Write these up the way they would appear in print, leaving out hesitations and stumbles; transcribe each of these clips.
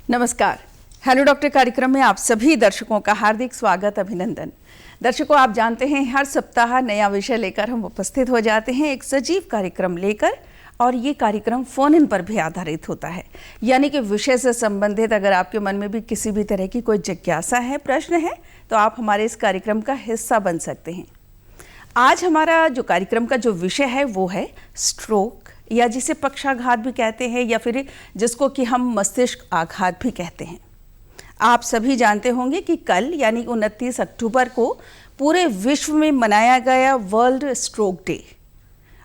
नमस्कार। Hello doctor कार्यक्रम में आप सभी दर्शकों का हार्दिक स्वागत, अभिनंदन। दर्शकों, आप जानते हैं हर सप्ताह नया विषय लेकर हम उपस्थित हो जाते हैं एक सजीव कार्यक्रम लेकर, और ये कार्यक्रम फोन इन पर भी आधारित होता है। यानी कि विषय से संबंधित अगर आपके मन में भी किसी भी तरह की कोई जिज्ञासा है, प्रश्न है, तो आप हमारे इस कार्यक्रम का हिस्सा बन सकते हैं। आज हमारा जो कार्यक्रम का जो विषय है वो है स्ट्रोक, या जिसे पक्षाघात भी कहते हैं, या फिर जिसको कि हम मस्तिष्क आघात भी कहते हैं। आप सभी जानते होंगे कि कल यानी 29 अक्टूबर को पूरे विश्व में मनाया गया वर्ल्ड स्ट्रोक डे,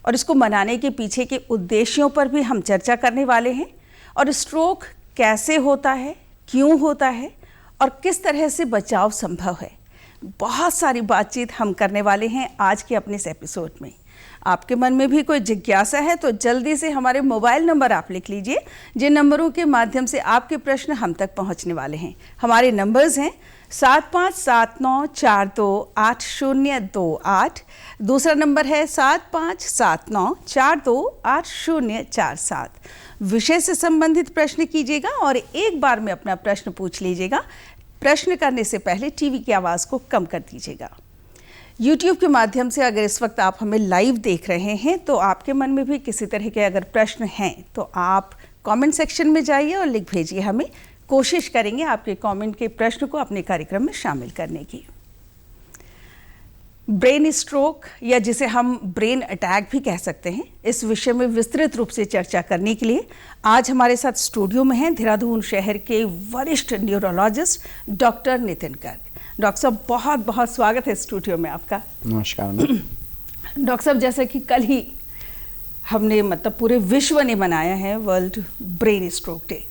और इसको मनाने के पीछे के उद्देश्यों पर भी हम चर्चा करने वाले हैं। और स्ट्रोक कैसे होता है, क्यों होता है, और किस तरह से बचाव संभव है, बहुत सारी बातचीत हम करने वाले हैं आज के अपने इस एपिसोड में। आपके मन में भी कोई जिज्ञासा है तो जल्दी से हमारे मोबाइल नंबर आप लिख लीजिए, जिन नंबरों के माध्यम से आपके प्रश्न हम तक पहुंचने वाले हैं। हमारे नंबर्स हैं 7579428028, दूसरा नंबर है 7579428047। विषय से संबंधित प्रश्न कीजिएगा और एक बार में अपना प्रश्न पूछ लीजिएगा। प्रश्न करने से पहले टीवी की आवाज़ को कम कर दीजिएगा। YouTube के माध्यम से अगर इस वक्त आप हमें लाइव देख रहे हैं तो आपके मन में भी किसी तरह के अगर प्रश्न हैं तो आप कमेंट सेक्शन में जाइए और लिख भेजिए हमें। कोशिश करेंगे आपके कमेंट के प्रश्न को अपने कार्यक्रम में शामिल करने की। ब्रेन स्ट्रोक, या जिसे हम ब्रेन अटैक भी कह सकते हैं, इस विषय में विस्तृत रूप से चर्चा करने के लिए आज हमारे साथ स्टूडियो में हैं देहरादून शहर के वरिष्ठ neurologist doctor Nitin Garg. Doctor साहब, बहुत बहुत स्वागत है स्टूडियो में आपका। नमस्कार। डॉक्टर साहब, जैसे कि कल ही हमने पूरे विश्व ने मनाया है वर्ल्ड ब्रेन स्ट्रोक डे।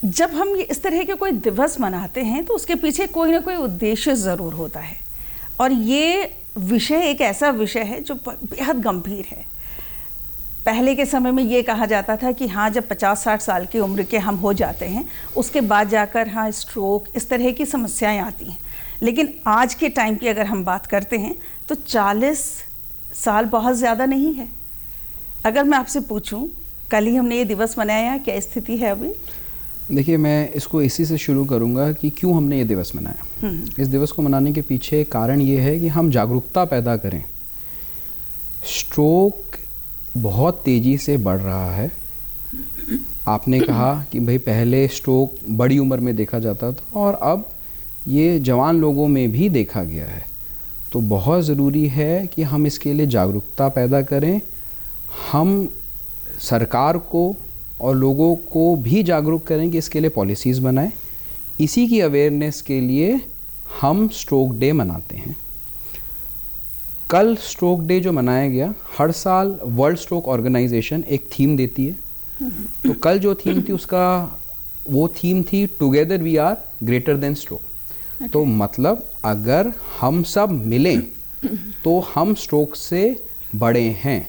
जब हम ये इस तरह के कोई दिवस मनाते हैं तो उसके पीछे कोई ना कोई उद्देश्य ज़रूर होता है, और ये विषय एक ऐसा विषय है जो बेहद गंभीर है। पहले के समय में ये कहा जाता था कि हाँ, जब 50-60 साल की उम्र के हम हो जाते हैं उसके बाद जाकर हाँ स्ट्रोक, इस तरह की समस्याएं आती हैं। लेकिन आज के टाइम की अगर हम बात करते हैं तो 40 साल बहुत ज़्यादा नहीं है। अगर मैं आपसे पूछूं, कल ही हमने ये दिवस मनाया, क्या स्थिति है अभी? देखिए, मैं इसको इसी से शुरू करूंगा कि क्यों हमने ये दिवस मनाया। इस दिवस को मनाने के पीछे कारण ये है कि हम जागरूकता पैदा करें। स्ट्रोक बहुत तेज़ी से बढ़ रहा है। आपने कहा कि भाई पहले स्ट्रोक बड़ी उम्र में देखा जाता था और अब ये जवान लोगों में भी देखा गया है। तो बहुत ज़रूरी है कि हम इसके लिए जागरूकता पैदा करें। हम सरकार को और लोगों को भी जागरूक करें कि इसके लिए पॉलिसीज़ बनाएं। इसी की अवेयरनेस के लिए हम स्ट्रोक डे मनाते हैं। कल स्ट्रोक डे जो मनाया गया, हर साल वर्ल्ड स्ट्रोक ऑर्गेनाइजेशन एक थीम देती है। तो कल जो थीम थी वो थीम थी together we are greater than stroke. तो मतलब अगर हम सब मिलें तो हम स्ट्रोक से बड़े हैं,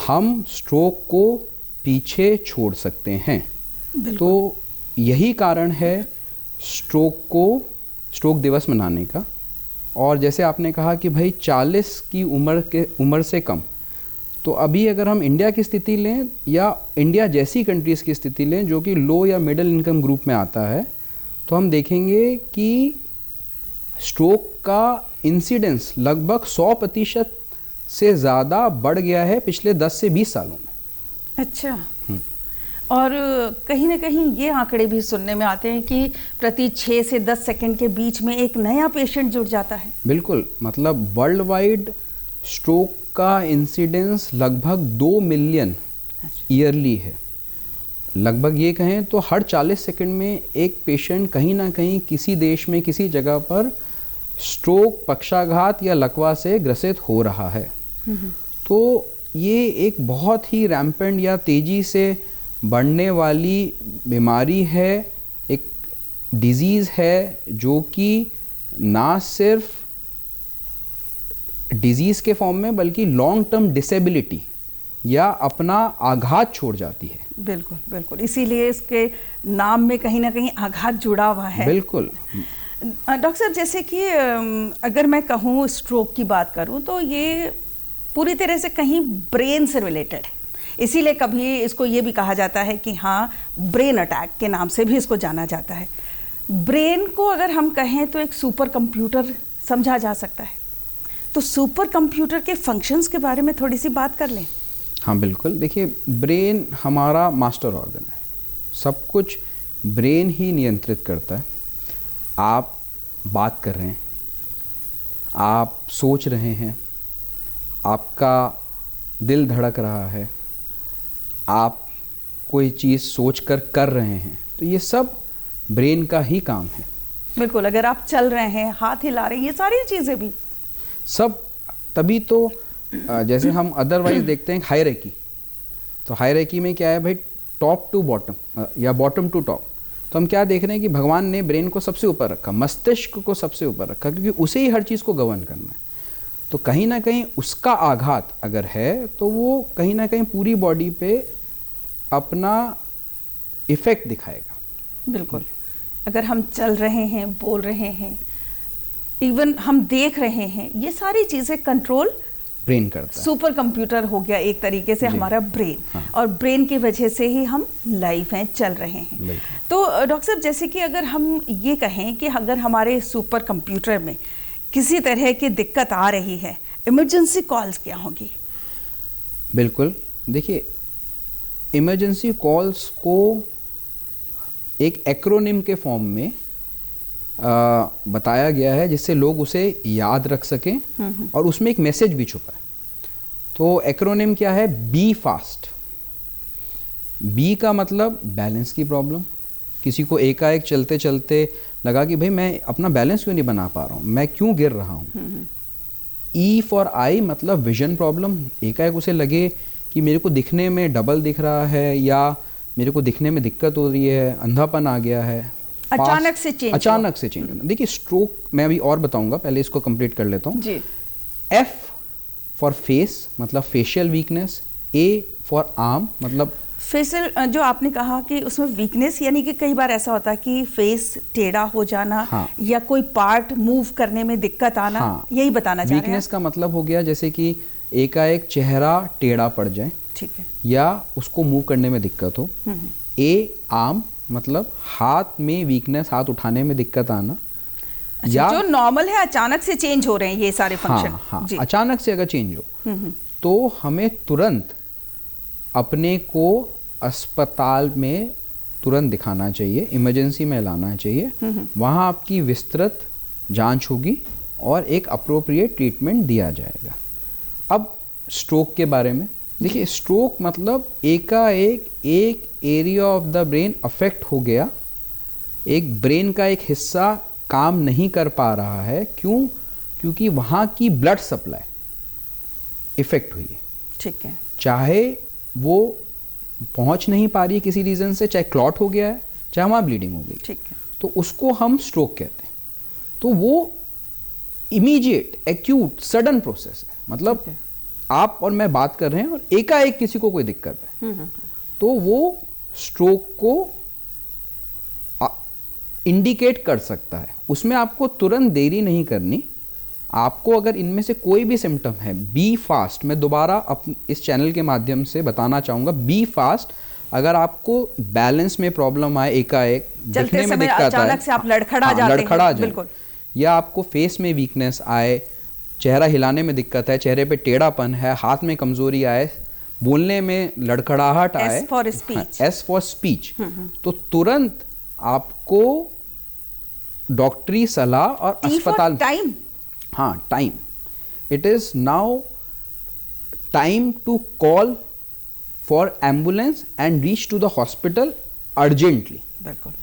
हम स्ट्रोक को पीछे छोड़ सकते हैं। तो यही कारण है स्ट्रोक दिवस मनाने का। और जैसे आपने कहा कि भाई 40 की उम्र से कम, तो अभी अगर हम इंडिया की स्थिति लें या इंडिया जैसी कंट्रीज़ की स्थिति लें जो कि लो या मिडिल इनकम ग्रुप में आता है, तो हम देखेंगे कि स्ट्रोक का इंसिडेंस लगभग 100% से ज़्यादा बढ़ गया है पिछले 10 से 20 सालों में। अच्छा। और कहीं ना कहीं ये आंकड़े भी सुनने में आते हैं कि प्रति 6 से 10 सेकंड के बीच में एक नया पेशेंट जुड़ जाता है। बिल्कुल, मतलब वर्ल्ड वाइड स्ट्रोक का इंसिडेंस लगभग 2 मिलियन ईयरली है। लगभग ये कहें तो हर 40 सेकंड में एक पेशेंट कहीं ना कहीं किसी देश में किसी जगह पर स्ट्रोक, पक्षाघात या लकवा से ग्रसित हो रहा है। तो ये एक बहुत ही रैम्पेंट या तेज़ी से बढ़ने वाली बीमारी है, एक डिजीज़ है जो कि ना सिर्फ डिजीज़ के फॉर्म में बल्कि लॉन्ग टर्म डिसेबिलिटी या अपना आघात छोड़ जाती है। बिल्कुल बिल्कुल, इसीलिए इसके नाम में कहीं ना कहीं आघात जुड़ा हुआ है। बिल्कुल। डॉक्टर साहब, जैसे कि अगर मैं कहूँ स्ट्रोक की बात करूँ तो ये पूरी तरह से कहीं ब्रेन से रिलेटेड है, इसीलिए कभी इसको ये भी कहा जाता है कि हाँ, ब्रेन अटैक के नाम से भी इसको जाना जाता है। ब्रेन को अगर हम कहें तो एक सुपर कंप्यूटर समझा जा सकता है, तो सुपर कंप्यूटर के फंक्शंस के बारे में थोड़ी सी बात कर लें। हाँ बिल्कुल, देखिए ब्रेन हमारा मास्टर ऑर्गन है, सब कुछ ब्रेन ही नियंत्रित करता है। आप बात कर रहे हैं, आप सोच रहे हैं, आपका दिल धड़क रहा है, आप कोई चीज़ सोचकर कर रहे हैं, तो ये सब ब्रेन का ही काम है। बिल्कुल, अगर आप चल रहे हैं, हाथ हिला रहे हैं, ये सारी चीज़ें भी सब तभी तो जैसे हम अदरवाइज देखते हैं हायरार्की, तो हायरार्की में क्या है भाई, टॉप टू बॉटम या बॉटम टू टॉप। तो हम क्या देख रहे हैं कि भगवान ने ब्रेन को सबसे ऊपर रखा, मस्तिष्क को सबसे ऊपर रखा, क्योंकि उसे ही हर चीज़ को गवर्न करना है। तो कहीं ना कहीं उसका आघात अगर है तो वो कहीं ना कहीं पूरी बॉडी पे अपना इफेक्ट दिखाएगा। बिल्कुल, अगर हम चल रहे हैं, बोल रहे हैं, इवन हम देख रहे हैं, ये सारी चीज़ें कंट्रोल ब्रेन करता है। सुपर कंप्यूटर हो गया एक तरीके से हमारा ब्रेन। हाँ। और ब्रेन की वजह से ही हम लाइव हैं, चल रहे हैं। तो डॉक्टर साहब, जैसे कि अगर हम ये कहें कि अगर हमारे सुपर कंप्यूटर में किसी तरह की दिक्कत आ रही है, इमरजेंसी कॉल्स क्या होगी? बिल्कुल, देखिए इमरजेंसी कॉल्स को एक एक्रोनिम के फॉर्म में बताया गया है, जिससे लोग उसे याद रख सकें और उसमें एक मैसेज भी छुपा है। तो एक्रोनिम क्या है? B fast. बी का मतलब बैलेंस की प्रॉब्लम, किसी को एकाएक चलते चलते लगा कि भाई मैं अपना बैलेंस क्यों नहीं बना पा रहा हूँ, मैं क्यों गिर रहा हूँ। ई फॉर आई मतलब विजन प्रॉब्लम, एकाएक उसे लगे कि मेरे को दिखने में डबल दिख रहा है या मेरे को दिखने में दिक्कत हो रही है, अंधापन आ गया है, अचानक से चेंज होना। देखिए स्ट्रोक मैं अभी और बताऊंगा, पहले इसको कंप्लीट कर लेता हूँ। एफ फॉर फेस मतलब facial weakness, A for arm मतलब फेशियल, जो आपने कहा कि उसमें वीकनेस, यानी कि कई बार ऐसा होता है कि फेस टेढ़ा हो जाना, हाँ। या कोई पार्ट मूव करने में दिक्कत आना, हाँ। यही बताना चाह रहे हैं। वीकनेस का मतलब हो गया जैसे कि एकाएक चेहरा टेढ़ा पड़ जाए, ठीक है, या उसको मूव करने में दिक्कत हो। ए आर्म मतलब हाथ में वीकनेस, हाथ उठाने में दिक्कत आना। अच्छा, या जो नॉर्मल है अचानक से चेंज हो रहे हैं ये सारे फंक्शन। हाँ, अचानक से अगर चेंज हो तो हमें तुरंत अपने को अस्पताल में तुरंत दिखाना चाहिए, इमरजेंसी में लाना चाहिए। वहाँ आपकी विस्तृत जांच होगी और एक अप्रोप्रिएट ट्रीटमेंट दिया जाएगा। अब स्ट्रोक के बारे में देखिए, स्ट्रोक मतलब एकाएक एक area of the brain affect हो गया, एक ब्रेन का एक हिस्सा काम नहीं कर पा रहा है। क्यों? क्योंकि वहाँ की ब्लड सप्लाई इफेक्ट हुई है। ठीक है, चाहे वो पहुँच नहीं पा रही है किसी रीज़न से, चाहे क्लॉट हो गया है, चाहे वहाँ ब्लीडिंग हो गई, ठीक है, तो उसको हम स्ट्रोक कहते हैं। तो वो इमीडिएट एक्यूट सडन प्रोसेस है, मतलब आप और मैं बात कर रहे हैं और एकाएक किसी को कोई दिक्कत है, तो वो स्ट्रोक को इंडिकेट कर सकता है। उसमें आपको तुरंत देरी नहीं करनी। आपको अगर इनमें से कोई भी सिम्टम है, बी फास्ट, मैं दोबारा इस चैनल के माध्यम से बताना चाहूँगा, बी फास्ट। अगर आपको बैलेंस में प्रॉब्लम आए, एकाएक दिखने में दिक्कत आए, अचानक से आप लड़खड़ा जाते हैं, या आपको फेस में वीकनेस आए, चेहरा हिलाने में दिक्कत है, चेहरे पे टेढ़ापन है, हाथ में कमजोरी आए, बोलने में लड़खड़ाहट आए, एस फॉर स्पीच, तो तुरंत आपको डॉक्टरी सलाह और अस्पताल। टाइम, हाँ, time, it is now time to call for ambulance and reach to the hospital urgently. बिल्कुल।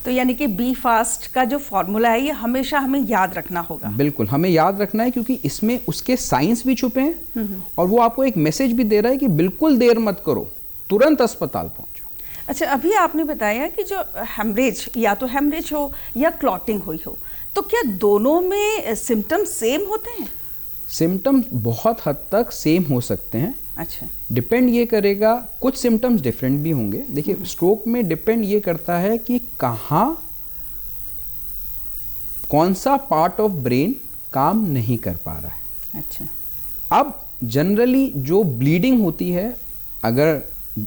तो यानी कि बी फास्ट का जो फॉर्मूला है ये हमेशा हमें याद रखना होगा। बिल्कुल, हमें याद रखना है, क्योंकि इसमें उसके साइंस भी छुपे हैं और वो आपको एक मैसेज भी दे रहा है कि बिल्कुल देर मत करो, तुरंत अस्पताल पहुंचो। अच्छा, अभी आपने बताया कि जो हेमरेज, या तो हेमरेज हो या क्लॉटिंग हुई हो, तो क्या दोनों में सिम्टम्स सेम होते हैं? सिम्टम्स बहुत हद तक सेम हो सकते हैं। अच्छा, डिपेंड ये करेगा, कुछ सिम्टम्स डिफरेंट भी होंगे। देखिए स्ट्रोक में डिपेंड ये करता है कि कहाँ, कौन सा पार्ट ऑफ ब्रेन काम नहीं कर पा रहा है। अच्छा, अब जनरली जो ब्लीडिंग होती है अगर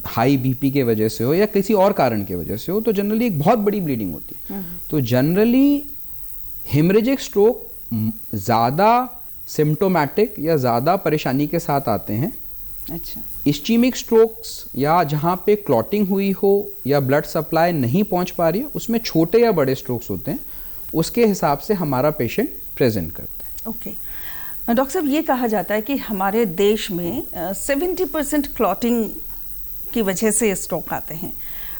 हाई बीपी के वजह से हो या किसी और कारण के वजह से हो तो जनरली एक बहुत बड़ी ब्लीडिंग होती है। तो जनरली हेमरेजिक स्ट्रोक ज़्यादा सिम्टोमेटिक या ज़्यादा परेशानी के साथ आते हैं। अच्छा। इस्चीमिक स्ट्रोक्स या जहाँ पे क्लॉटिंग हुई हो या ब्लड सप्लाई नहीं पहुँच पा रही है, उसमें छोटे या बड़े स्ट्रोक्स होते हैं, उसके हिसाब से हमारा पेशेंट प्रेजेंट करते हैं। ओके डॉक्टर साहब, ये कहा जाता है कि हमारे देश में 70% क्लॉटिंग की वजह से स्ट्रोक आते हैं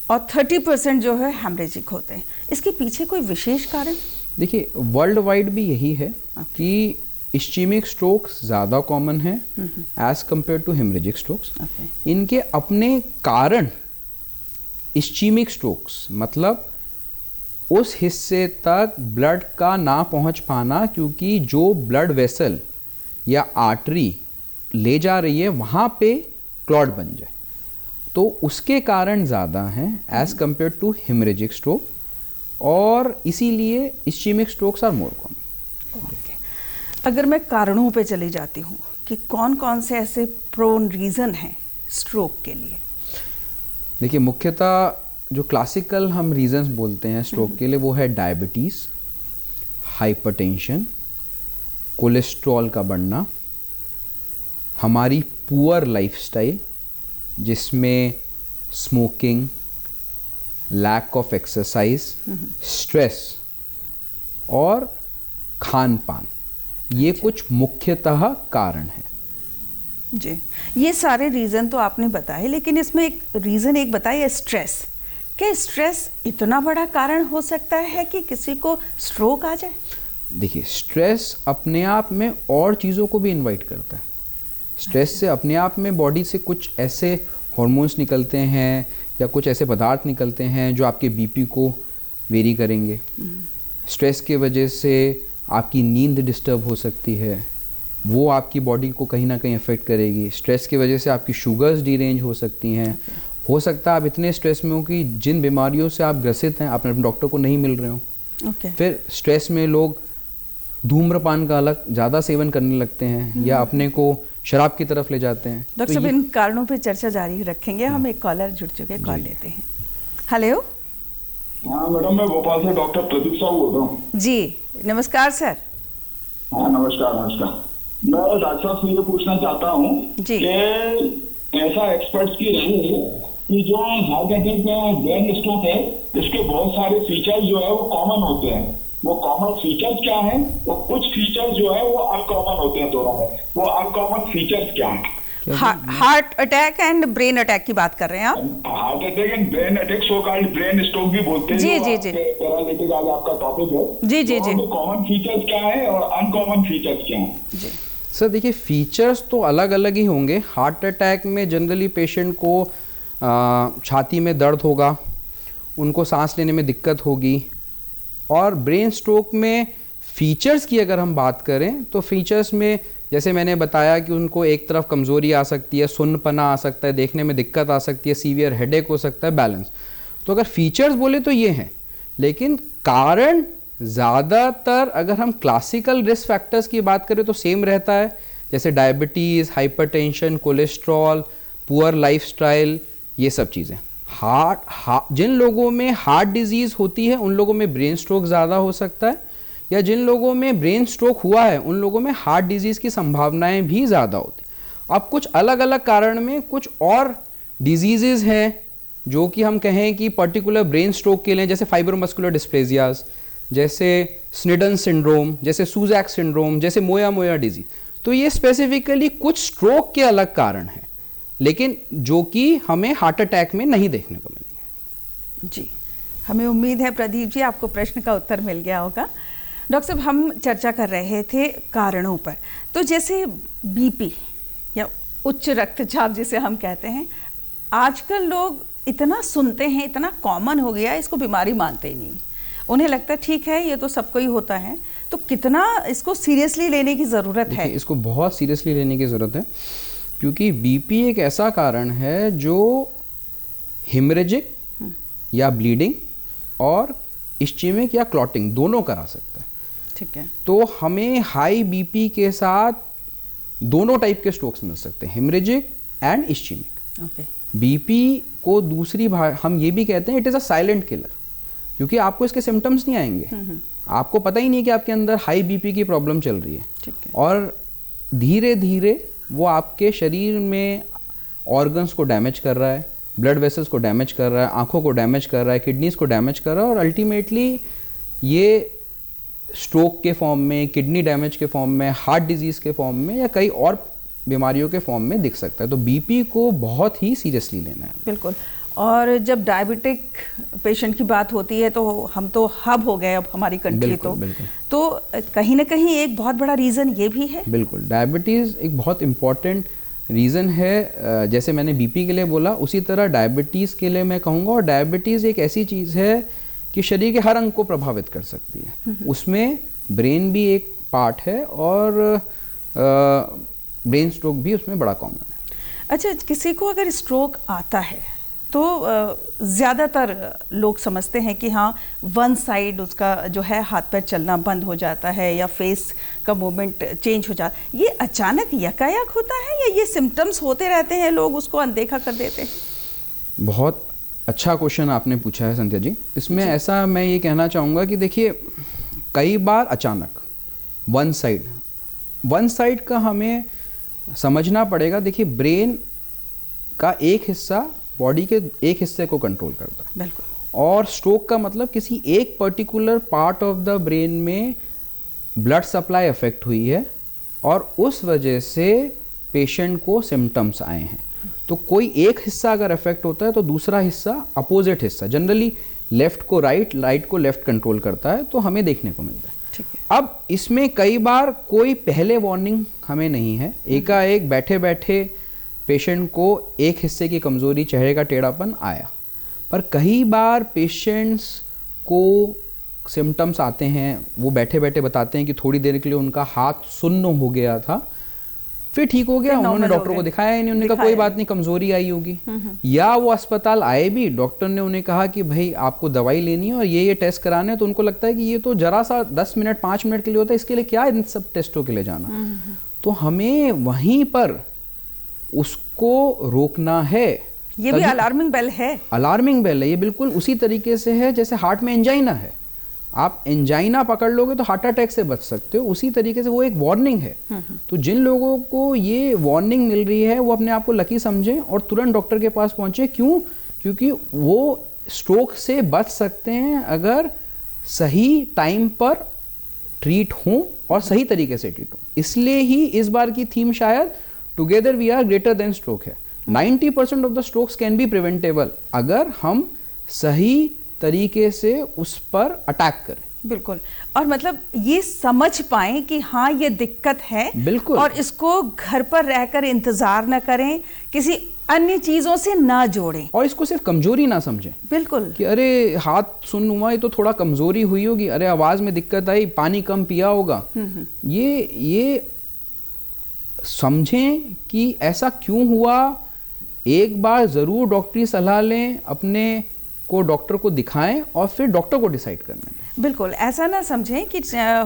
और 30% जो है हेमरेजिक होते हैं। इसके पीछे कोई विशेष कारण? देखिए, वर्ल्ड वाइड भी यही है कि इस्चीमिक स्ट्रोक्स ज़्यादा कॉमन है as compare to haemorrhagic strokes. इनके अपने कारण इस्चीमिक स्ट्रोक्स मतलब उस हिस्से तक ब्लड का ना पहुंच पाना, क्योंकि जो ब्लड वेसल या आर्टरी ले जा रही है वहाँ पे क्लॉट बन जाए, तो उसके कारण ज़्यादा हैं as compare to haemorrhagic stroke, और इसीलिए ischaemic strokes are more common. अगर मैं कारणों पे चली जाती हूँ कि कौन कौन से ऐसे प्रोन रीज़न हैं स्ट्रोक के लिए? देखिए, मुख्यतः जो क्लासिकल हम रीजंस बोलते हैं स्ट्रोक के लिए वो है डायबिटीज़, हाइपरटेंशन, कोलेस्ट्रॉल का बढ़ना, हमारी पुअर लाइफस्टाइल जिसमें smoking, lack of exercise, stress और खान पान, ये कुछ मुख्यतः कारण हैं। जी, ये सारे रीज़न तो आपने बताए, लेकिन इसमें एक रीज़न एक बताइए, स्ट्रेस। क्या स्ट्रेस इतना बड़ा कारण हो सकता है कि किसी को स्ट्रोक आ जाए? देखिए, स्ट्रेस अपने आप में और चीज़ों को भी इनवाइट करता है। स्ट्रेस से अपने आप में बॉडी से कुछ ऐसे हार्मोन्स निकलते हैं या कुछ ऐसे पदार्थ निकलते हैं जो आपके बीपी को वेरी करेंगे। स्ट्रेस के वजह से आपकी नींद डिस्टर्ब हो सकती है, वो आपकी बॉडी को कहीं ना कहीं अफेक्ट करेगी। स्ट्रेस की वजह से आपकी शुगर्स डीरेंज हो सकती हैं। हो सकता है आप इतने स्ट्रेस में हो कि जिन बीमारियों से आप ग्रसित हैं आप अपने डॉक्टर को नहीं मिल रहे हो। फिर स्ट्रेस में लोग धूम्रपान का अलग ज़्यादा सेवन करने लगते हैं या अपने को शराब की तरफ ले जाते हैं। डॉक्टर साहब, इन कारणों पे चर्चा जारी रखेंगे। हम एक कॉलर जुड़ चुके, कॉल लेते हैं। हेलो। हाँ मैडम, मैं भोपाल से डॉक्टर प्रदीप साहू बोल रहा हूँ। जी नमस्कार सर। हाँ नमस्कार। मैं डॉक्टर साहब से ये पूछना चाहता हूँ कि ऐसा एक्सपर्ट्स की राय है कि जो हार्ट अटैक में ब्रेन स्ट्रोक है, इसके बहुत सारे फीचर्स जो है वो कॉमन होते हैं। वो कॉमन फीचर्स क्या हैं? और कुछ फीचर्स जो है वो अनकॉमन होते हैं दोनों में। वो अनकॉमन फीचर्स क्या हैं? Heart attack and brain attack की बात कर रहे हैं आप? Heart attack and brain attack, so called brain stroke भी बोलते हैं। जी। पैरालिटिक आज आपका टॉपिक है। जी। कॉमन फीचर्स क्या है और अनकॉमन फीचर्स क्या हैं? जी सर, देखिए, फीचर्स तो अलग अलग ही होंगे। हार्ट अटैक में जनरली पेशेंट को छाती में दर्द होगा, उनको सांस लेने में दिक्कत होगी, और ब्रेन स्ट्रोक में फीचर्स की अगर हम बात करें तो फीचर्स में जैसे मैंने बताया कि उनको एक तरफ कमज़ोरी आ सकती है, सुन्नपना आ सकता है, देखने में दिक्कत आ सकती है, सीवियर हेडेक हो सकता है, बैलेंस। तो अगर फीचर्स बोले तो ये हैं, लेकिन कारण ज़्यादातर अगर हम क्लासिकल रिस्क फैक्टर्स की बात करें तो सेम रहता है, जैसे diabetes, hypertension, cholesterol, poor lifestyle, ये सब चीज़ें। जिन लोगों में हार्ट डिजीज़ होती है उन लोगों में ब्रेन स्ट्रोक ज़्यादा हो सकता है, या जिन लोगों में ब्रेन स्ट्रोक हुआ है उन लोगों में हार्ट डिजीज़ की संभावनाएं भी ज़्यादा होती। अब कुछ अलग अलग कारण में कुछ और डिजीज़ हैं जो कि हम कहें कि पर्टिकुलर ब्रेन स्ट्रोक के लिए, जैसे फाइब्रोमस्कुलर डिस्प्लेजियाज, जैसे स्निडन सिंड्रोम, जैसे सूजैक सिंड्रोम, जैसे मोया डिजीज। तो ये स्पेसिफिकली कुछ स्ट्रोक के अलग कारण हैं, लेकिन जो कि हमें हार्ट अटैक में नहीं देखने को मिलेंगे। जी, हमें उम्मीद है प्रदीप जी आपको प्रश्न का उत्तर मिल गया होगा। डॉक्टर साहब, हम चर्चा कर रहे थे कारणों पर। तो जैसे बीपी या उच्च रक्तचाप जिसे हम कहते हैं, आजकल लोग इतना सुनते हैं, इतना कॉमन हो गया, इसको बीमारी मानते ही नहीं। उन्हें लगता है ठीक है, ये तो सबको ही होता है। तो कितना इसको सीरियसली लेने की ज़रूरत है? इसको बहुत सीरियसली लेने की ज़रूरत है, क्योंकि बीपी एक ऐसा कारण है जो हेमरेजिक या ब्लीडिंग और इस्चीमिक या क्लॉटिंग दोनों करा सकता है। ठीक है। तो हमें हाई बीपी के साथ दोनों टाइप के स्ट्रोक्स मिल सकते हैं, हेमरेजिक एंड इस्चीमिक। ओके। बीपी को दूसरी हम ये भी कहते हैं it is a silent killer, क्योंकि आपको इसके सिम्टम्स नहीं आएंगे, आपको पता ही नहीं कि आपके अंदर हाई बीपी की प्रॉब्लम चल रही है। ठीक है। और धीरे धीरे वो आपके शरीर में ऑर्गन्स को डैमेज कर रहा है, ब्लड वेसल्स को डैमेज कर रहा है, आंखों को डैमेज कर रहा है, किडनीज को डैमेज कर रहा है, और अल्टीमेटली ये स्ट्रोक के फॉर्म में, किडनी डैमेज के फॉर्म में, हार्ट डिजीज़ के फॉर्म में या कई और बीमारियों के फॉर्म में दिख सकता है। तो बीपी को बहुत ही सीरियसली लेना है। बिल्कुल। और जब डायबिटिक पेशेंट की बात होती है तो हम तो हब हो गए अब हमारी कंट्री। बिल्कुल, तो कहीं ना कहीं एक बहुत बड़ा रीज़न ये भी है। बिल्कुल, डायबिटीज़ एक बहुत इम्पॉर्टेंट रीज़न है। जैसे मैंने बीपी के लिए बोला, उसी तरह डायबिटीज़ के लिए मैं कहूँगा। और डायबिटीज़ एक ऐसी चीज़ है कि शरीर के हर अंग को प्रभावित कर सकती है। उसमें ब्रेन भी एक पार्ट है, और ब्रेन स्ट्रोक भी उसमें बड़ा कॉमन है। अच्छा, किसी को अगर स्ट्रोक आता है तो ज़्यादातर लोग समझते हैं कि हाँ, वन साइड उसका जो है हाथ पैर चलना बंद हो जाता है या फेस का मूवमेंट चेंज हो जाता है। ये अचानक यकायक होता है या ये सिम्टम्स होते रहते हैं, लोग उसको अनदेखा कर देते हैं? बहुत अच्छा क्वेश्चन आपने पूछा है संध्या जी। इसमें ऐसा मैं ये कहना चाहूँगा कि देखिए, कई बार अचानक वन साइड का हमें समझना पड़ेगा। देखिए, ब्रेन का एक हिस्सा बॉडी के एक हिस्से को कंट्रोल करता है। बिल्कुल। और स्ट्रोक का मतलब किसी एक particular part of the brain में ब्लड सप्लाई अफेक्ट हुई है और उस वजह से पेशेंट को सिम्टम्स आए हैं। तो कोई एक हिस्सा अगर अफेक्ट होता है तो दूसरा हिस्सा, अपोजिट हिस्सा, जनरली लेफ्ट को राइट, राइट को लेफ्ट कंट्रोल करता है, तो हमें देखने को मिलता है। ठीक है। अब इसमें कई बार कोई पहले वार्निंग हमें नहीं है, एकाएक बैठे बैठे पेशेंट को एक हिस्से की कमजोरी, चेहरे का टेढ़ापन आया। पर कई बार पेशेंट्स को सिम्टम्स आते हैं, वो बैठे बैठे बताते हैं कि थोड़ी देर के लिए उनका हाथ सुन्न हो गया था, फिर ठीक हो गया, उन्होंने डॉक्टर को दिखाया ही नहीं, उन्होंने कहा कोई बात नहीं, कमजोरी आई होगी। या वो अस्पताल आए भी, डॉक्टर ने उन्हें कहा कि भाई आपको दवाई लेनी है और ये टेस्ट कराने हैं, तो उनको लगता है कि ये तो जरा सा 10 मिनट 5 मिनट के लिए होता है, इसके लिए क्या इन सब टेस्टों के लिए जाना। तो हमें वहीं पर उसको रोकना है। ये भी अलार्मिंग बेल है। अलार्मिंग बेल है ये, बिल्कुल उसी तरीके से है जैसे हार्ट में एंजाइना है। आप एंजाइना पकड़ लोगे तो हार्ट अटैक से बच सकते हो, उसी तरीके से वो एक वार्निंग है। तो जिन लोगों को ये वार्निंग मिल रही है वो अपने आप को लकी समझें और तुरंत डॉक्टर के पास पहुंचे। क्यों? क्योंकि वो स्ट्रोक से बच सकते हैं अगर सही टाइम पर ट्रीट हों और सही तरीके से ट्रीट हों। इसलिए ही इस बार की थीम शायद together we are greater than stroke है। 90% of the strokes can be preventable अगर हम सही तरीके से उस पर अटैक करें। बिल्कुल। और मतलब ये समझ पाएं कि हाँ ये दिक्कत है, बिल्कुल, और इसको घर पर रहकर इंतजार न करें, किसी अन्य चीजों से ना जोड़ें, और इसको सिर्फ कमजोरी ना समझें। बिल्कुल कि अरे हाथ सुन्न हुआ है तो थोड़ा कमजोरी हुई होगी, अरे आवाज में दिक्कत आई, पानी कम पिया होगा। ये समझें कि ऐसा क्यों हुआ। एक बार जरूर डॉक्टरी सलाह लें, अपने को डॉक्टर को दिखाएं और फिर डॉक्टर को डिसाइड करना है। बिल्कुल, ऐसा ना समझें कि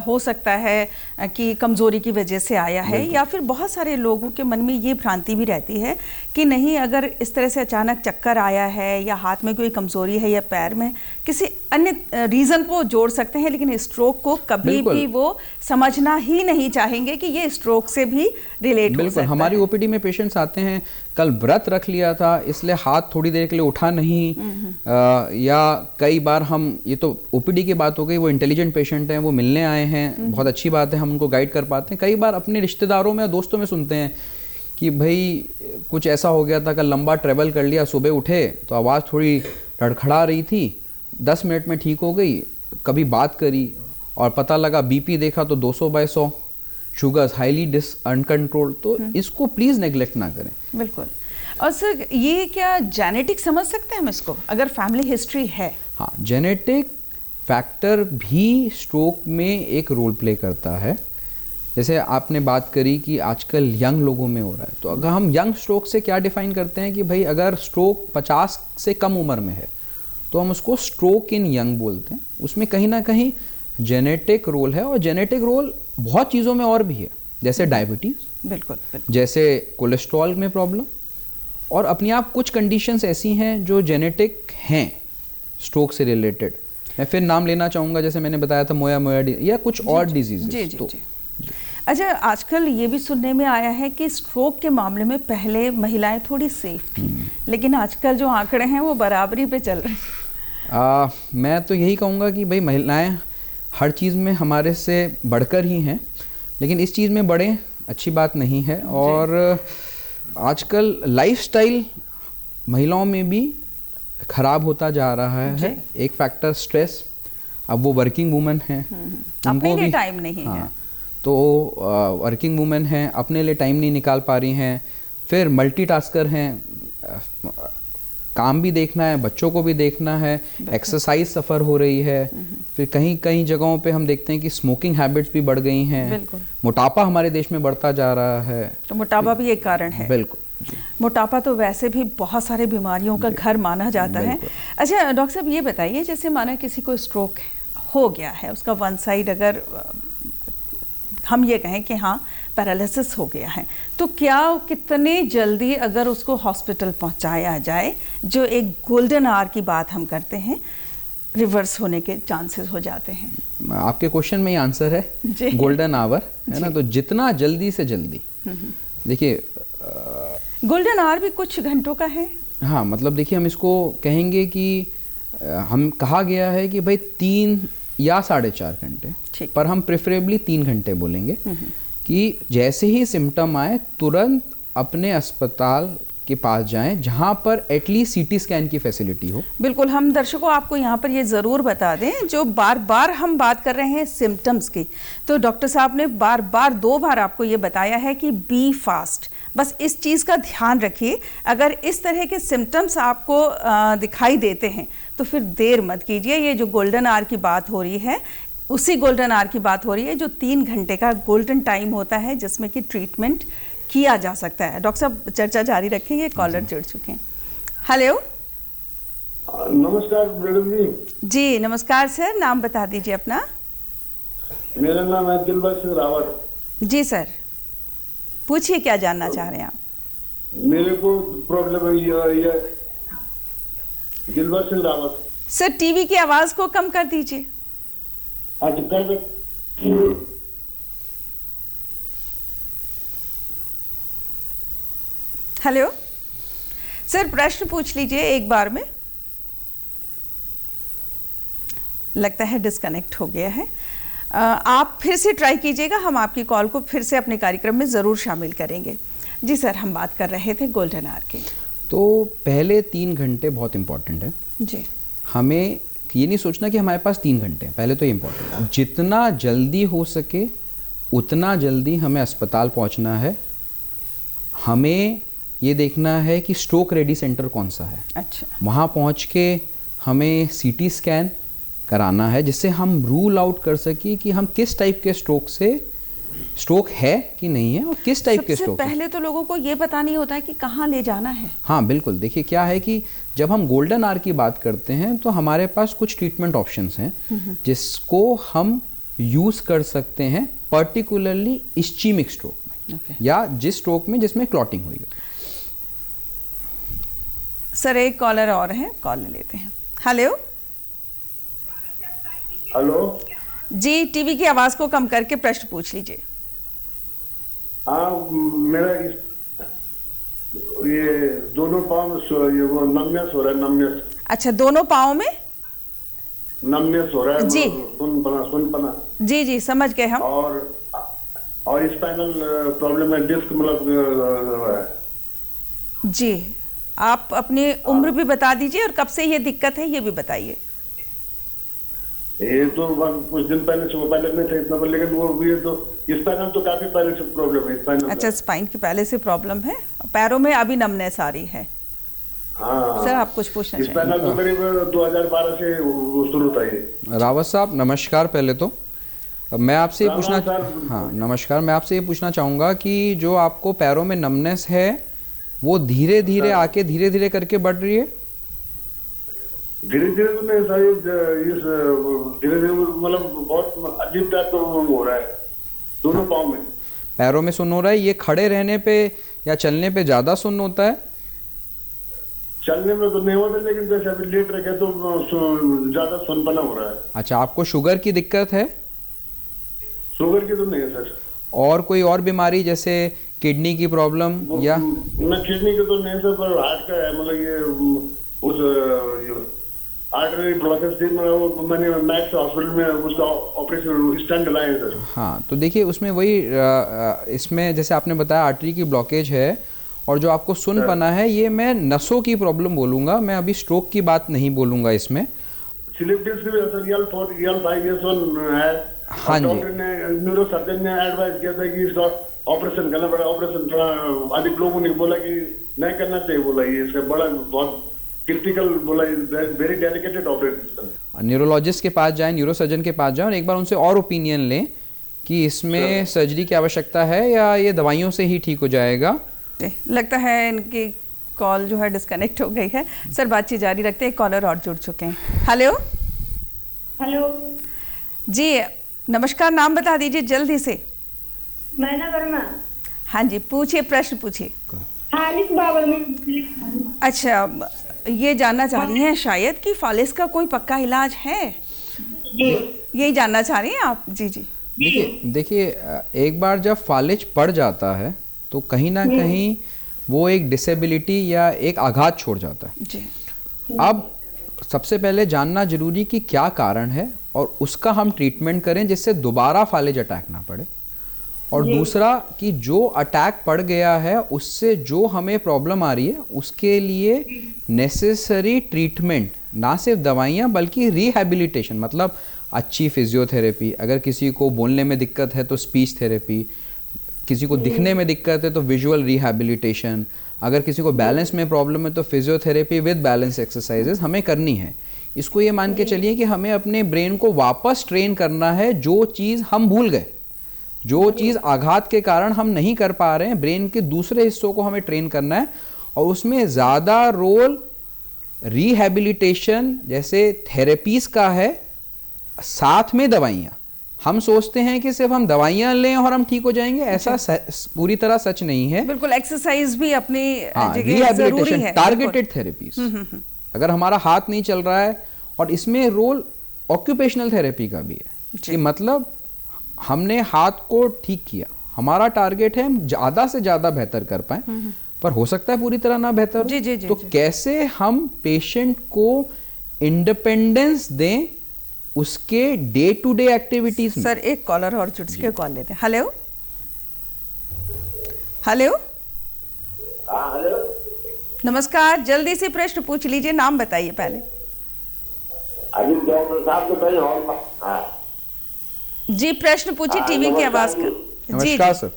हो सकता है कि कमज़ोरी की वजह से आया है, या फिर बहुत सारे लोगों के मन में ये भ्रांति भी रहती है कि नहीं, अगर इस तरह से अचानक चक्कर आया है या हाथ में कोई कमज़ोरी है या पैर में, किसी अन्य रीज़न को जोड़ सकते हैं, लेकिन स्ट्रोक को कभी भी वो समझना ही नहीं चाहेंगे कि ये स्ट्रोक से भी रिलेट हो सकता है। हमारी ओपीडी में पेशेंट्स आते हैं, कल व्रत रख लिया था इसलिए हाथ थोड़ी देर के लिए उठा नहीं, या कई बार हम, ये तो ओपीडी की बात हो गई, वो इंटेलिजेंट पेशेंट हैं, वो मिलने आए हैं, बहुत अच्छी बात है, हम उनको गाइड कर पाते हैं। कई बार अपने रिश्तेदारों में, दोस्तों में सुनते हैं कि भाई कुछ ऐसा हो गया था, कल लंबा ट्रैवल कर लिया, सुबह उठे तो आवाज़ थोड़ी लड़खड़ा रही थी, 10 मिनट में ठीक हो गई, कभी बात करी और पता लगा बीपी देखा तो 200/100, शुगर्स हाईली अनकंट्रोल। तो इसको प्लीज़ नेग्लेक्ट ना करें। बिल्कुल। और सर, ये क्या जेनेटिक समझ सकते हैं हम इसको, अगर फैमिली हिस्ट्री है? हाँ, जेनेटिक फैक्टर भी स्ट्रोक में एक रोल प्ले करता है। जैसे आपने बात करी कि आजकल यंग लोगों में हो रहा है, तो अगर हम यंग स्ट्रोक से क्या डिफाइन करते हैं कि भाई अगर स्ट्रोक 50 से कम उम्र में है तो हम उसको स्ट्रोक इन यंग बोलते हैं। उसमें कहीं ना कहीं जेनेटिक रोल है, और जेनेटिक रोल बहुत चीज़ों में और भी है, जैसे डायबिटीज़, बिल्कुल, जैसे कोलेस्ट्रॉल में प्रॉब्लम, और अपने आप कुछ कंडीशंस ऐसी हैं जो जेनेटिक हैं स्ट्रोक से रिलेटेड। मैं फिर नाम लेना चाहूँगा, जैसे मैंने बताया था मोया या कुछ और डिजीजेस। तो अच्छा, आजकल ये भी सुनने में आया है कि स्ट्रोक के मामले में पहले महिलाएं थोड़ी सेफ थी, लेकिन आजकल जो आंकड़े हैं वो बराबरी पे चल रहे हैं। मैं तो यही कहूँगा कि भाई महिलाएं हर चीज़ में हमारे से बढ़कर ही हैं, लेकिन इस चीज़ में बढ़े अच्छी बात नहीं है। और आजकल लाइफस्टाइल महिलाओं में भी खराब होता जा रहा है। एक फैक्टर स्ट्रेस, अब वो वर्किंग वुमेन हैं, अपने लिए टाइम नहीं है, तो वर्किंग वुमेन हैं, अपने लिए टाइम नहीं निकाल पा रही हैं, फिर मल्टीटास्कर हैं, काम भी देखना है, बच्चों को भी देखना है, एक्सरसाइज सफ़र हो रही है, फिर कहीं कहीं जगहों पे हम देखते हैं कि स्मोकिंग हैबिट्स भी बढ़ गई हैं, मोटापा हमारे देश में बढ़ता जा रहा है, तो मोटापा भी एक कारण है। बिल्कुल, मोटापा तो वैसे भी बहुत सारे बीमारियों का घर माना जाता है। अच्छा डॉक्टर साहब, ये बताइए, जैसे माना किसी को स्ट्रोक हो गया है, उसका वन साइड अगर हम ये कहें कि हाँ पैरालिसिस हो गया है, तो क्या कितने जल्दी अगर उसको हॉस्पिटल पहुंचाया जाए, जो एक गोल्डन आवर की बात हम करते हैं, रिवर्स होने के चांसेस हो जाते हैं? आपके क्वेश्चन में ही आंसर है, गोल्डन आवर है ना, तो जितना जल्दी से जल्दी। देखिए गोल्डन आवर भी कुछ घंटों का है। हाँ, मतलब देखिए हम इसको कहेंगे कि हम कहा गया है कि भाई 3 या 4.5 घंटे, पर हम प्रेफरेबली 3 घंटे बोलेंगे कि जैसे ही सिम्टम आए तुरंत अपने अस्पताल के पास जाएं जहां पर एटलीस्ट सीटी स्कैन की फैसिलिटी हो। बिल्कुल, हम दर्शकों आपको यहाँ पर ये ज़रूर बता दें, जो बार बार हम बात कर रहे हैं सिम्टम्स की, तो डॉक्टर साहब ने बार बार 2 बार आपको ये बताया है कि बी फास्ट। बस इस चीज़ का ध्यान रखिए, अगर इस तरह के सिम्टम्स आपको दिखाई देते हैं तो फिर देर मत कीजिए। ये जो गोल्डन आवर की बात हो रही है, उसी गोल्डन आवर की बात हो रही है जो 3 घंटे का गोल्डन टाइम होता है जिसमें कि ट्रीटमेंट किया जा सकता है। डॉक्टर साहब चर्चा जारी रखेंगे, कॉलर जुड़ चुके हैं। हेलो, नमस्कार मैडम जी। जी नमस्कार सर, नाम बता दीजिए अपना। मेरा नाम है दिलबर सिंह रावत। जी सर, पूछिए क्या जानना चाह रहे हैं आप? मेरे को प्रॉब्लम है ये दिलबर सिंह रावत। सर टीवी की आवाज को कम कर दीजिए। अच्छा कर। हेलो सर, प्रश्न पूछ लीजिए एक बार में। लगता है डिस्कनेक्ट हो गया है। आप फिर से ट्राई कीजिएगा, हम आपकी कॉल को फिर से अपने कार्यक्रम में ज़रूर शामिल करेंगे। जी सर, हम बात कर रहे थे गोल्डन आवर की। तो पहले 3 घंटे बहुत इंपॉर्टेंट है जी। हमें ये नहीं सोचना कि हमारे पास 3 घंटे हैं, पहले तो ये इंपॉर्टेंट है। जितना जल्दी हो सके उतना जल्दी हमें अस्पताल पहुंचना है। हमें ये देखना है कि स्ट्रोक रेडी सेंटर कौन सा है। अच्छा। वहाँ पहुँच के हमें सीटी स्कैन कराना है, जिससे हम रूल आउट कर सके कि हम किस टाइप के स्ट्रोक है कि नहीं है और किस टाइप के स्ट्रोक। पहले तो लोगों को ये पता नहीं होता है कि कहाँ ले जाना है। हाँ बिल्कुल, देखिए क्या है कि जब हम गोल्डन आवर की बात करते हैं तो हमारे पास कुछ ट्रीटमेंट ऑप्शंस हैं जिसको हम यूज कर सकते हैं, पर्टिकुलरली इस्चीमिक स्ट्रोक में या जिस स्ट्रोक में जिसमें क्लॉटिंग हुई हो। सर एक कॉलर और है, कॉल ले लेते हैं। हेलो। हेलो जी, टीवी की आवाज को कम करके प्रश्न पूछ लीजिए। हाँ, मेरा ये दोनों पाँव में ये वो नमनेस हो रहा है, नमनेस। अच्छा, दोनों पाँव में नमनेस हो रहा है जी। सुनपना। जी जी, समझ गए हम। और स्पाइनल प्रॉब्लम है, डिस्क मतलब जी, आप अपनी उम्र भी बता दीजिए और कब से ये दिक्कत है ये भी बताइए। ये तो कुछ दिन पहले से पहले नहीं था इतना, लेकिन वो ये तो स्पाइनल तो काफी पहले से प्रॉब्लम है स्पाइनल। अच्छा, स्पाइन की पहले से प्रॉब्लम है, पैरों में अभी नमनेस आ रही है। हाँ सर आप कुछ पूछना चाहिए। स्पाइनल तो करीब 2012 से शुरू था ये। रावत साहब नमस्कार। पहले तो मैं आपसे ये पूछना नमस्कार, मैं आपसे ये पूछना चाहूँगा कि जो आपको पैरों में नमनेस है वो धीरे धीरे आके धीरे धीरे करके बढ़ रही है? धीरे धीरे तो नहीं शायद, धीरे धीरे मतलब बहुत अजीब टाइप का हो रहा है दोनों पाँव में। पैरों में सुन्न हो रहा है, ये खड़े रहने पे या चलने पे ज्यादा सुन्न होता है? चलने में तो नहीं होता, लेकिन जैसे अभी लेट रखे तो ज्यादा सुनपना हो रहा है। अच्छा, आपको शुगर की दिक्कत है? शुगर की तो नहीं है सर। और कोई और बीमारी जैसे किडनी की प्रॉब्लम या? मैं किडनी की तो नहीं सर, पर हार्ट का है, मतलब ये उस आर्टरी ब्लॉकेज थी, मैंने मैक्स हॉस्पिटल में उसका ऑपरेशन स्टेंट लाए सर। हाँ, तो देखिए उसमें वही इसमें जैसे आपने बताया आर्टरी की ब्लॉकेज है, और जो आपको सुन पाना है ये मैं नसों की प्रॉब्लम बोलूँगा, मैं अभी स्ट्रोक की बात नहीं बोलूँगा इसमें। स्लिप डिस्क भी सर L4 L5 L1 है। हाँ जी। डॉक्टर ने, न्यूरो सर्जन ने एडवाइस किया था कि इसका ऑपरेशन करना पड़ा। ऑपरेशन थोड़ा अधिक लोगों ने बोला कि नहीं करना चाहिए, बोला ये इसका बड़ा बहुत क्रिटिकल, बोला वेरी डेलिकेटेड ऑपरेशन। न्यूरोलॉजिस्ट के पास जाएं, न्यूरो सर्जन के पास जाएं और एक बार उनसे और ओपिनियन लें कि इसमें सर्जरी की आवश्यकता है या ये दवाइयों से ही ठीक हो जाएगा। लगता है इनकी कॉल जो है डिस्कनेक्ट हो गई है। सर बातचीत जारी रखते हैं, एक कॉलर और जुड़ चुके हैं। हेलो हेलो जी, नमस्कार, नाम बता दीजिए जल्दी से। मैना वर्मा। हाँ जी, पूछिए, प्रश्न पूछिए। फालिस बाबर में। अच्छा, ये जानना चाह रही हैं शायद कि फालिस का कोई पक्का इलाज है, जी यही जानना चाह रही हैं आप? जी जी। देखिए एक बार जब फालिज पड़ जाता है तो कहीं ना कहीं वो एक डिसेबिलिटी या एक आघात छोड़ जाता है जी। अब सबसे पहले जानना जरूरी कि क्या कारण है और उसका हम ट्रीटमेंट करें जिससे दोबारा फालिज अटैक ना पड़े, और दूसरा कि जो अटैक पड़ गया है उससे जो हमें प्रॉब्लम आ रही है उसके लिए नेसेसरी ट्रीटमेंट, ना सिर्फ दवाइयाँ बल्कि रिहैबिलिटेशन, मतलब अच्छी फिजियोथेरेपी, अगर किसी को बोलने में दिक्कत है तो स्पीच थेरेपी, किसी को दिखने में दिक्कत है तो विजुअल रिहैबिलिटेशन, अगर किसी को बैलेंस में प्रॉब्लम है तो फिजियोथेरेपी विद बैलेंस एक्सरसाइजेस हमें करनी है। इसको ये मान के चलिए कि हमें अपने ब्रेन को वापस ट्रेन करना है, जो चीज़ हम भूल गए, जो चीज़ आघात के कारण हम नहीं कर पा रहे हैं, ब्रेन के दूसरे हिस्सों को हमें ट्रेन करना है, और उसमें ज़्यादा रोल रिहैबिलिटेशन जैसे थेरेपीज का है, साथ में दवाइयाँ। हम सोचते हैं कि सिर्फ हम दवाइयाँ लें और हम ठीक हो जाएंगे, ऐसा पूरी तरह सच नहीं है। बिल्कुल, एक्सरसाइज भी अपनी जगह जरूरी रिहैबिलिटेशन, है। टारगेटेड थेरेपीज, अगर हमारा हाथ नहीं चल रहा है, और इसमें रोल ऑक्यूपेशनल थेरेपी का भी है कि मतलब हमने हाथ को ठीक किया, हमारा टारगेट है हम ज्यादा से ज्यादा बेहतर कर पाए, पर हो सकता है पूरी तरह ना बेहतर हो। तो कैसे हम पेशेंट को इंडिपेंडेंस दें उसके डे टू डे एक्टिविटीज में। सर एक कॉलर और जुड़ के कॉल लेते हैं। हेलो हेलो हेलो, नमस्कार, जल्दी से प्रश्न पूछ लीजिए, नाम बताइए पहले। अभी डॉक्टर साहब के हॉल। जी प्रश्न पूछिए, टीवी की आवाज का। नमस्कार सर।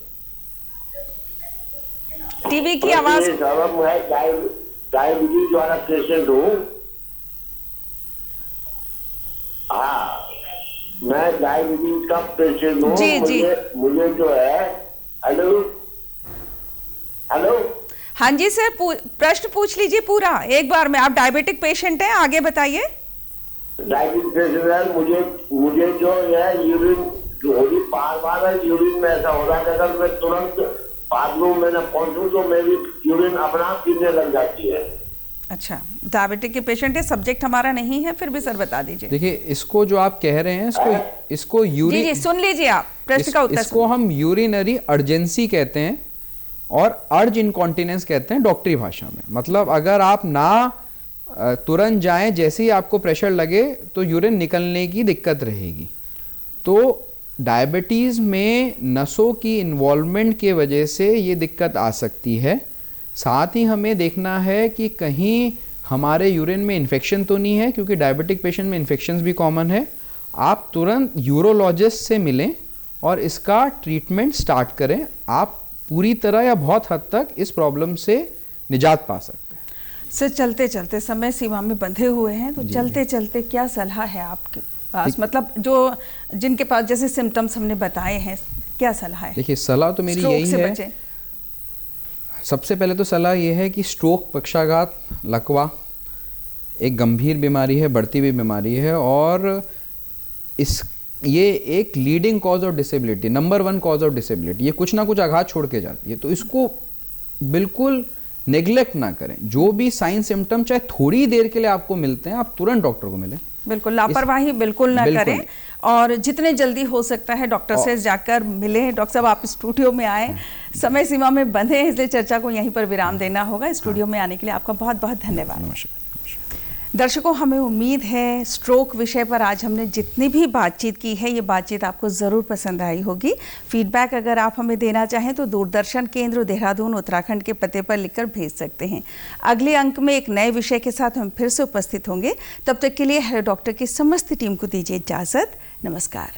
टीवी की आवाज। मैं डायबिटीज वाला पेशेंट हूँ। हाँ, मैं डायबिटीज का पेशेंट हूँ। जी जी, मुझे जो है, हेलो हेलो, हाँ जी सर, प्रश्न पूछ लीजिए पूरा एक बार में। आप डायबिटिक पेशेंट हैं, आगे बताइए। डायबिटीज पेशेंट है, मुझे जो है यूरिन बार यूरिन में ऐसा हो रहा है, अगर मैं तुरंत बाथरूम में न पहुंचूं तो मेरी यूरिन अपना आप पीने लग जाती है। अच्छा, डायबिटिक के पेशेंट है, सब्जेक्ट हमारा नहीं है, फिर भी सर बता दीजिए। देखिए इसको जो आप कह रहे हैं इसको यूरिन, जी जी सुन लीजिए आप प्रश्न का उत्तर। इसको हम यूरिनरी अर्जेंसी कहते हैं और अर्ज इनकॉन्टिनेंस कहते हैं डॉक्टरी भाषा में। मतलब अगर आप ना तुरंत जाएं, जैसे ही आपको प्रेशर लगे तो यूरिन निकलने की दिक्कत रहेगी। तो डायबिटीज़ में नसों की इन्वॉल्वमेंट के वजह से ये दिक्कत आ सकती है। साथ ही हमें देखना है कि कहीं हमारे यूरिन में इन्फेक्शन तो नहीं है, क्योंकि डायबिटिक पेशेंट में इन्फेक्शंस भी कॉमन है। आप तुरंत यूरोलॉजिस्ट से मिलें और इसका ट्रीटमेंट स्टार्ट करें। आप पूरी तरह या बहुत हद तक इस प्रॉब्लम से निजात पा सकते हैं। सर चलते चलते समय सीमा में बंधे हुए हैं, तो चलते चलते क्या सलाह है आपके पास? मतलब जो जिनके पास जैसे सिम्टम्स हमने बताए हैं, क्या सलाह है? देखिए सलाह तो मेरी यही है, सबसे पहले तो सलाह ये है कि स्ट्रोक, पक्षाघात, लकवा एक गंभीर बीमारी है, बढ़ती हुई बीमारी है, और ये एक leading cause of disability, number 1 cause of disability. ये कुछ ना कुछ आघात छोड़ के जाती है, तो इसको बिल्कुल नेग्लेक्ट ना करें। जो भी साइन सिम्टम चाहे थोड़ी देर के लिए आपको मिलते हैं, आप तुरंत डॉक्टर को मिलें। बिल्कुल, लापरवाही बिल्कुल ना करें और जितने जल्दी हो सकता है डॉक्टर से जाकर मिलें। डॉक्टर साहब, आप स्टूडियो में आए, समय सीमा में बंधे हैं, इसलिए चर्चा को यहीं पर विराम देना होगा। स्टूडियो में आने के लिए आपका बहुत बहुत धन्यवाद। नमस्कार। दर्शकों, हमें उम्मीद है स्ट्रोक विषय पर आज हमने जितनी भी बातचीत की है, ये बातचीत आपको ज़रूर पसंद आई होगी। फीडबैक अगर आप हमें देना चाहें तो दूरदर्शन केंद्र देहरादून उत्तराखंड के पते पर लिखकर भेज सकते हैं। अगले अंक में एक नए विषय के साथ हम फिर से उपस्थित होंगे। तब तक के लिए हेलो डॉक्टर की समस्त टीम को दीजिए इजाज़त। नमस्कार।